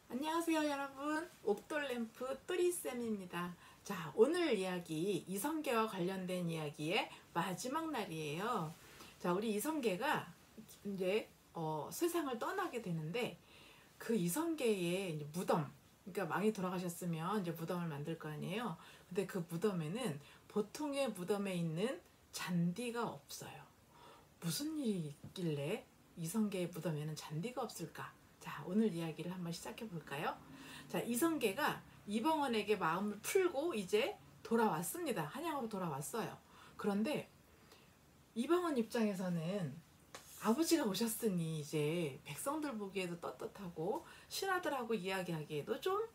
안녕하세요 여러분, 옥돌램프 또리쌤입니다. 자, 오늘 이야기 이성계와 관련된 이야기의 마지막 날이에요. 자, 우리 이성계가 이제 세상을 떠나게 되는데, 그 이성계의 이제 무덤, 그러니까 많이 돌아가셨으면 이제 무덤을 만들 거 아니에요. 근데 그 무덤에는 보통의 무덤에 있는 잔디가 없어요. 무슨 일이 있길래 이성계의 무덤에는 잔디가 없을까? 자, 오늘 이야기를 한번 시작해 볼까요? 자, 이성계가 이방원에게 마음을 풀고 이제 돌아왔습니다. 한양으로 돌아왔어요. 그런데 이방원 입장에서는 아버지가 오셨으니 이제 백성들 보기에도 떳떳하고 신하들하고 이야기하기에도 좀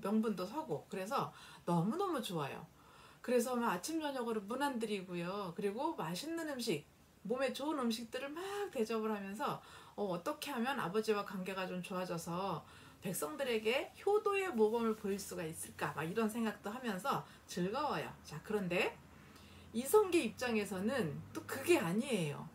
명분도 서고, 그래서 너무너무 좋아요. 그래서 막 아침 저녁으로 문안드리고요. 그리고 맛있는 음식, 몸에 좋은 음식들을 막 대접을 하면서 어떻게 하면 아버지와 관계가 좀 좋아져서 백성들에게 효도의 모범을 보일 수가 있을까, 막 이런 생각도 하면서 즐거워요. 자, 그런데 이성계 입장에서는 또 그게 아니에요.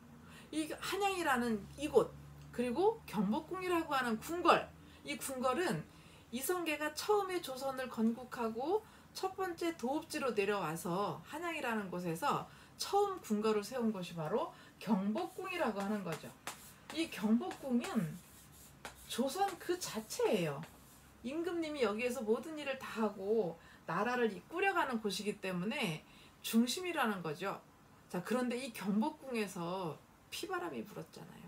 이 한양이라는 이곳, 그리고 경복궁이라고 하는 궁궐, 이 궁궐은 이성계가 처음에 조선을 건국하고 첫 번째 도읍지로 내려와서 한양이라는 곳에서 처음 궁궐을 세운 것이 바로 경복궁이라고 하는 거죠. 이 경복궁은 조선 그 자체예요. 임금님이 여기에서 모든 일을 다 하고 나라를 꾸려가는 곳이기 때문에 중심이라는 거죠. 자, 그런데 이 경복궁에서 피바람이 불었잖아요.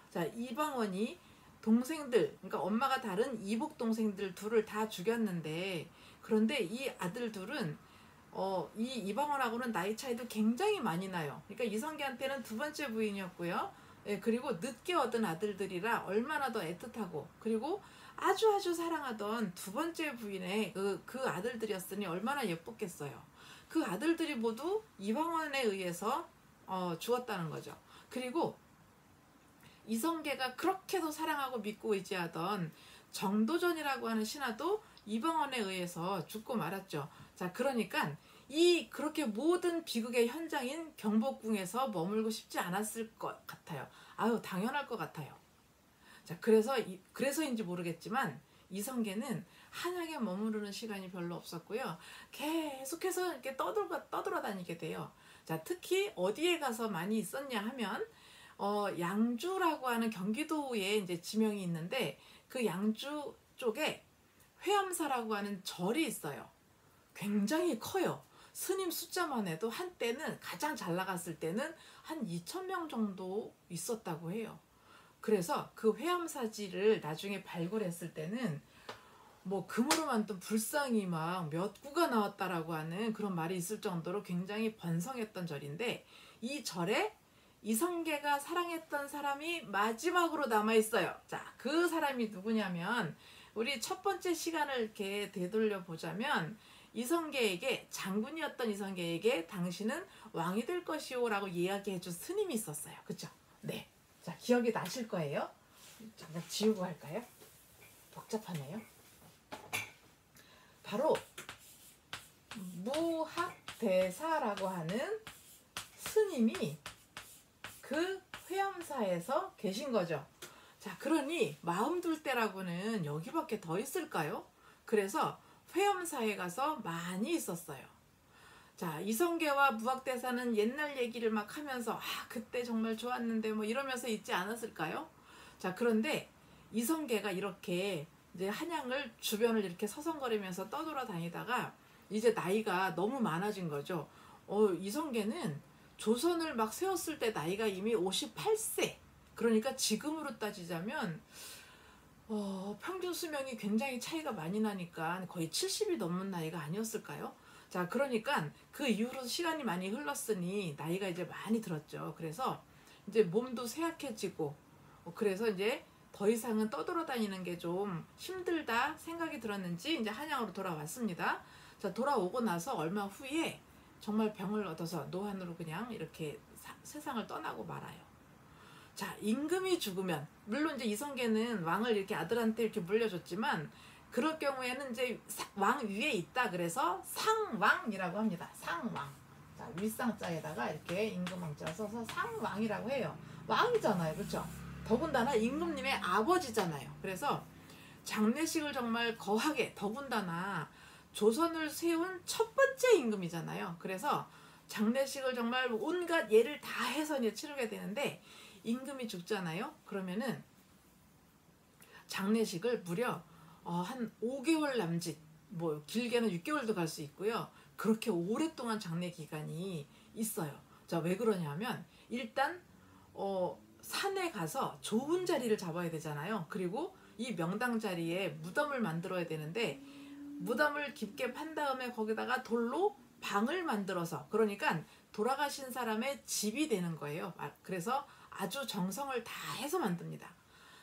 자, 이방원이 동생들, 그러니까 엄마가 다른 이복 동생들 둘을 다 죽였는데, 그런데 이 아들 둘은 이 이방원하고는 나이 차이도 굉장히 많이 나요. 그러니까 이성계한테는 두 번째 부인이었고요. 예, 그리고 늦게 얻은 아들들이라 얼마나 더 애틋하고, 그리고 아주 사랑하던 두 번째 부인의 그 아들들이었으니 얼마나 예뻤겠어요. 그 아들들이 모두 이방원에 의해서 죽었다는 거죠. 그리고 이성계가 그렇게도 사랑하고 믿고 의지하던 정도전이라고 하는 신하도 이방원에 의해서 죽고 말았죠. 자, 그러니까 이 그렇게 모든 비극의 현장인 경복궁에서 머물고 싶지 않았을 것 같아요. 아유, 당연할 것 같아요. 자, 그래서인지 모르겠지만 이성계는 한양에 머무르는 시간이 별로 없었고요. 계속해서 이렇게 떠돌아 다니게 돼요. 자, 특히 어디에 가서 많이 있었냐 하면 양주라고 하는 경기도에 이제 지명이 있는데, 그 양주 쪽에 회암사라고 하는 절이 있어요. 굉장히 커요. 스님 숫자만 해도 한때는 가장 잘 나갔을 때는 한 2,000명 정도 있었다고 해요. 그래서 그 회암사지를 나중에 발굴했을 때는 뭐 금으로 만든 불상이 막 몇 구가 나왔다라고 하는 그런 말이 있을 정도로 굉장히 번성했던 절인데, 이 절에 이성계가 사랑했던 사람이 마지막으로 남아있어요. 자, 그 사람이 누구냐면, 우리 첫 번째 시간을 이렇게 되돌려 보자면, 이성계에게, 장군이었던 이성계에게 당신은 왕이 될 것이오 라고 이야기해준 스님이 있었어요. 그쵸? 네. 자, 기억이 나실 거예요. 잠깐 지우고 할까요? 복잡하네요. 바로 무학대사라고 하는 스님이 그 회암사에서 계신 거죠. 자, 그러니 마음 둘 때라고는 여기밖에 더 있을까요? 그래서 회암사에 가서 많이 있었어요. 자, 이성계와 무학대사는 옛날 얘기를 막 하면서 그때 정말 좋았는데 뭐 이러면서 있지 않았을까요? 자, 그런데 이성계가 이렇게 이제 한양을 주변을 이렇게 서성거리면서 떠돌아다니다가 이제 나이가 너무 많아진 거죠. 이성계는 조선을 막 세웠을 때 나이가 이미 58세. 그러니까 지금으로 따지자면 평균 수명이 굉장히 차이가 많이 나니까 거의 70이 넘는 나이가 아니었을까요? 자, 그러니까 그 이후로 시간이 많이 흘렀으니 나이가 이제 많이 들었죠. 그래서 이제 몸도 쇠약해지고, 그래서 이제 더 이상은 떠돌아다니는 게 좀 힘들다 생각이 들었는지 이제 한양으로 돌아왔습니다. 자, 돌아오고 나서 얼마 후에 정말 병을 얻어서 노환으로 그냥 이렇게 세상을 떠나고 말아요. 자, 임금이 죽으면, 물론 이제 이성계는 왕을 이렇게 아들한테 이렇게 물려줬지만, 그럴 경우에는 이제 왕 위에 있다 그래서 상왕이라고 합니다. 상왕. 자, 윗상자에다가 이렇게 임금왕자 써서 상왕이라고 해요. 왕이잖아요. 그렇죠? 더군다나 임금님의 아버지잖아요. 그래서 장례식을 정말 거하게, 더군다나 조선을 세운 첫 번째 임금이잖아요. 그래서 장례식을 정말 온갖 예를 다 해서 이제 치르게 되는데, 임금이 죽잖아요. 그러면은 장례식을 무려 한 5개월 남짓, 뭐 길게는 6개월도 갈 수 있고요. 그렇게 오랫동안 장례 기간이 있어요. 자, 왜 그러냐면 일단 산에 가서 좋은 자리를 잡아야 되잖아요. 그리고 이 명당 자리에 무덤을 만들어야 되는데, 무덤을 깊게 판 다음에 거기다가 돌로 방을 만들어서, 그러니까 돌아가신 사람의 집이 되는 거예요. 그래서 아주 정성을 다 해서 만듭니다.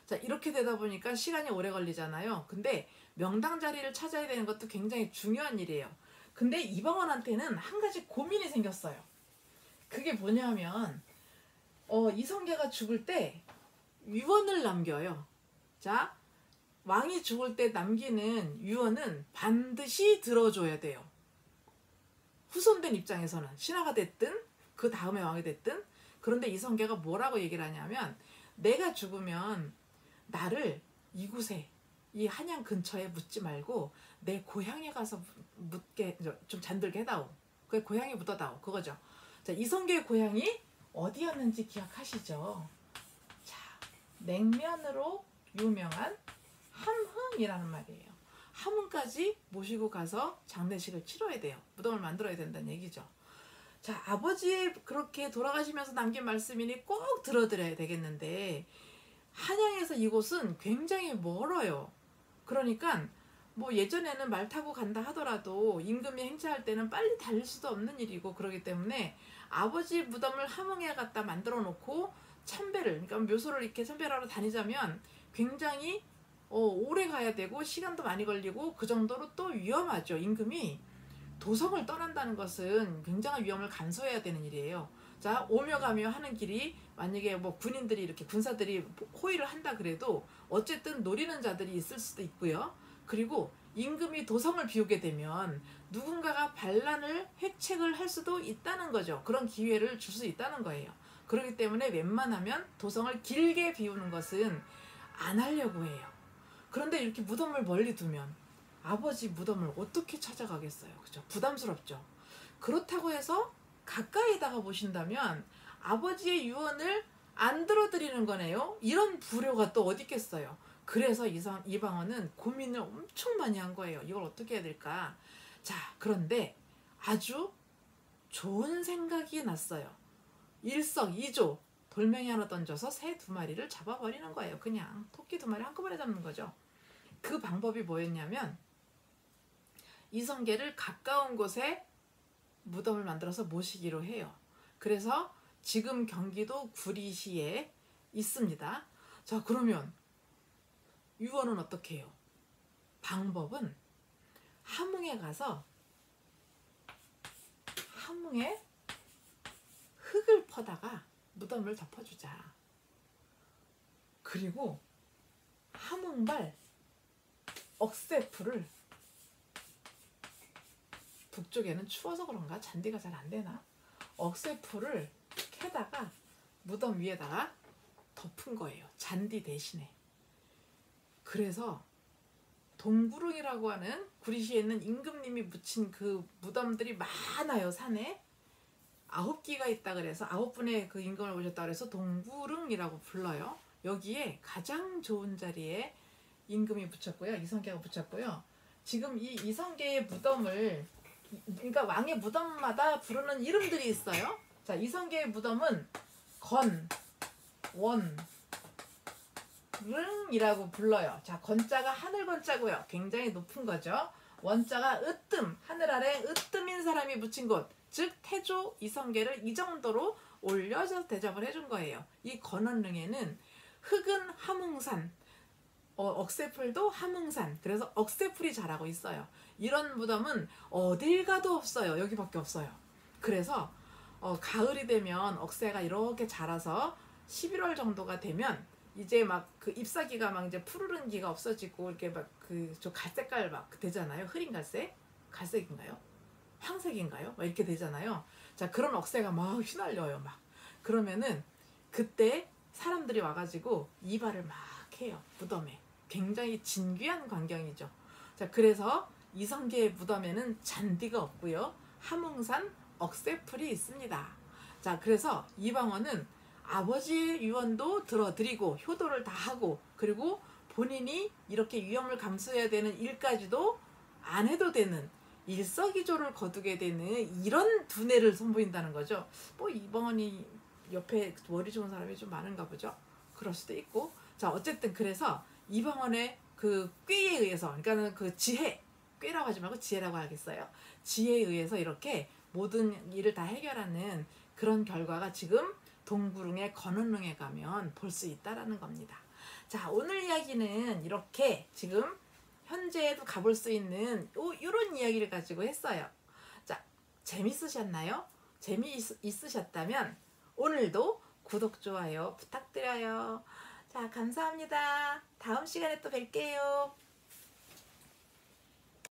자, 이렇게 되다 보니까 시간이 오래 걸리잖아요. 근데 명당 자리를 찾아야 되는 것도 굉장히 중요한 일이에요. 근데 이방원한테는 한 가지 고민이 생겼어요. 그게 뭐냐면 이성계가 죽을 때 유언을 남겨요. 자, 왕이 죽을 때 남기는 유언은 반드시 들어줘야 돼요. 후손된 입장에서는 신하가 됐든 그 다음에 왕이 됐든. 그런데 이성계가 뭐라고 얘기를 하냐면, 내가 죽으면 나를 이곳에, 이 한양 근처에 묻지 말고 내 고향에 가서 묻게, 좀 잠들게 해다오. 그 고향에 묻어다오, 그거죠. 자, 이성계의 고향이 어디였는지 기억하시죠? 자, 냉면으로 유명한 함흥이라는 말이에요. 함흥까지 모시고 가서 장례식을 치러야 돼요. 무덤을 만들어야 된다는 얘기죠. 자, 아버지의 그렇게 돌아가시면서 남긴 말씀이니 꼭 들어드려야 되겠는데, 한양에서 이곳은 굉장히 멀어요. 그러니까 뭐 예전에는 말 타고 간다 하더라도 임금이 행차할 때는 빨리 달릴 수도 없는 일이고, 그러기 때문에 아버지 무덤을 함흥에 갖다 만들어 놓고 참배를, 그러니까 묘소를 이렇게 참배하러 다니자면 굉장히 오래 가야 되고 시간도 많이 걸리고, 그 정도로 또 위험하죠. 임금이 도성을 떠난다는 것은 굉장한 위험을 감수해야 되는 일이에요. 자, 오며 가며 하는 길이 만약에 뭐 군인들이, 이렇게 군사들이 호위를 한다 그래도 어쨌든 노리는 자들이 있을 수도 있고요. 그리고 임금이 도성을 비우게 되면 누군가가 반란을 획책을 할 수도 있다는 거죠. 그런 기회를 줄 수 있다는 거예요. 그렇기 때문에 웬만하면 도성을 길게 비우는 것은 안 하려고 해요. 그런데 이렇게 무덤을 멀리 두면 아버지 무덤을 어떻게 찾아가겠어요? 그죠? 부담스럽죠. 그렇다고 해서 가까이다가 보신다면 아버지의 유언을 안 들어드리는 거네요. 이런 불효가 또 어디 있겠어요. 그래서 이방원은 고민을 엄청 많이 한 거예요. 이걸 어떻게 해야 될까? 자, 그런데 아주 좋은 생각이 났어요. 일석이조, 돌멩이 하나 던져서 새 2마리를 잡아버리는 거예요. 그냥 토끼 2마리 한꺼번에 잡는 거죠. 그 방법이 뭐였냐면, 이성계를 가까운 곳에 무덤을 만들어서 모시기로 해요. 그래서 지금 경기도 구리시에 있습니다. 자, 그러면 유언은 어떻게 해요? 방법은 함흥에 가서 함흥에 흙을 퍼다가 무덤을 덮어주자. 그리고 함흥발 억새풀을, 북쪽에는 추워서 그런가 잔디가 잘 안 되나, 억새풀을 캐다가 무덤 위에다가 덮은 거예요. 잔디 대신에. 그래서 동구릉이라고 하는 구리시에 있는 임금님이 묻힌 그 무덤들이 많아요. 산에 9기가 있다 그래서 9분의 그 임금을 모셨다 그래서 동구릉이라고 불러요. 여기에 가장 좋은 자리에 임금이 묻혔고요. 이성계가 묻혔고요. 지금 이 이성계의 무덤을, 그러니까 왕의 무덤마다 부르는 이름들이 있어요. 자, 이성계의 무덤은 건, 원, 릉이라고 불러요. 자, 건자가 하늘 건자고요. 굉장히 높은 거죠. 원자가 으뜸, 하늘 아래 으뜸인 사람이 묻힌 곳, 즉 태조 이성계를 이 정도로 올려서 대접을 해준 거예요. 이 건원릉에는 흙은 함흥산, 억새풀도 함흥산, 그래서 억새풀이 자라고 있어요. 이런 무덤은 어딜 가도 없어요. 여기밖에 없어요. 그래서 가을이 되면 억새가 이렇게 자라서 11월 정도가 되면 이제 막 그 잎사귀가 막 이제 푸르른 기가 없어지고 이렇게 막 그 저 갈색깔 막 되잖아요. 흐린 갈색? 갈색인가요? 황색인가요? 막 이렇게 되잖아요. 자, 그런 억새가 막 휘날려요. 막 그러면은 그때 사람들이 와가지고 이발을 막 해요. 무덤에. 굉장히 진귀한 광경이죠. 자, 그래서 이성계의 무덤에는 잔디가 없고요. 함흥산 억새풀이 있습니다. 자, 그래서 이방원은 아버지의 유언도 들어드리고 효도를 다 하고 그리고 본인이 이렇게 위험을 감수해야 되는 일까지도 안 해도 되는 일석이조를 거두게 되는 이런 두뇌를 선보인다는 거죠. 뭐 이방원이 옆에 머리 좋은 사람이 좀 많은가 보죠. 그럴 수도 있고. 자, 어쨌든 그래서 이방원의 그 꾀에 의해서, 그러니까는 그 지혜, 꾀라고 하지 말고 지혜라고 하겠어요. 지혜에 의해서 이렇게 모든 일을 다 해결하는 그런 결과가 지금 동구릉의 건원릉에 가면 볼 수 있다라는 겁니다. 자, 오늘 이야기는 이렇게 지금 현재에도 가볼 수 있는 이런 이야기를 가지고 했어요. 자, 재밌으셨나요? 재미있으셨다면 오늘도 구독, 좋아요 부탁드려요. 자, 감사합니다. 다음 시간에 또 뵐게요.